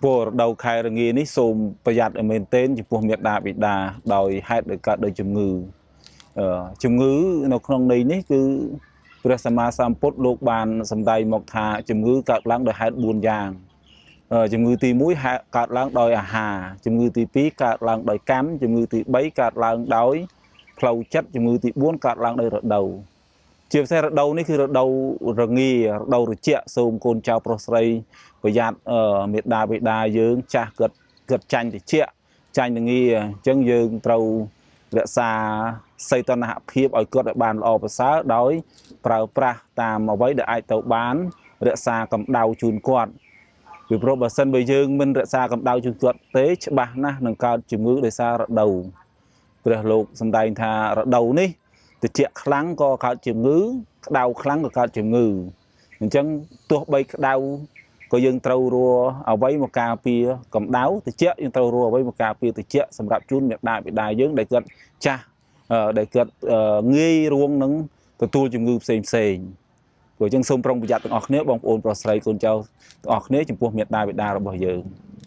Bộ đầu khai ra nghi ní xômประหยัดở bên tên chỉ buộc miệt đà bị đà đòi hạt được cả đời chùm ngữ nó không này ní cứព្រះសម្មាសម្ពុទ្ធលោកបានសម្ដែងមកថាជំងឺកើតឡើងដោយហេតុ4យ៉ាងជំងឺទី1កើតឡើងដោយអាហារជំងឺទី2កើតឡើងដោយកម្មជំងឺទី3កើតឡើងដោយផ្លូវចិត្តជំងឺទី4កើតឡើងដោយរដូវជាពិសេសរដូវនេះគឺរដូវរងារដូវត្រជាក់សូមកូនចៅប្រុសស្រីប្រយ័ត្នមេដាបេដាយើងចាស់គាត់ចាញ់ត្រជាក់ចាញ់រងាអញ្ចឹងយើងត្រូវរក្សាសីតុណ្ហភាពឲ្យគាត់ឲ្យបានល្អប្រសើរដោយប្រើប្រាស់តាមអ្វីដែលអាចទៅបានរក្សាកម្ដៅជូនគាត់ពីព្រោះបើសិនបើយើងមិនរក្សាកម្ដៅជូនគាត់ទេច្បាស់ណាស់នឹងកើតជំងឺដោយសាររដូវព្រះលោកសម្ដែងថារដូវនេះត្រជាក់ខ្លាំងក៏កើតជំងឺក្តៅខ្លាំងក៏កើតជំងឺអញ្ចឹងទោះបីក្តៅក៏យើងត្រូវរកអ្វីមកការពារកម្ដៅត្រជាក់យើងត្រូវរកអ្វីមកការពារត្រជាក់សម្រាប់ជូនមេដាបេដាយើងដែលគាត់ចាស់ដែលគាត់ងាយរួងនឹងទទួលជំងឺផ្សេងព្រោះអញ្ចឹងសូមប្រុងប្រយ័ត្នទាំងអស់គ្នាបងប្អូនប្រុសស្រីកូនចៅទាំងអស់គ្នាចំពោះមេដាបេដារបស់យើង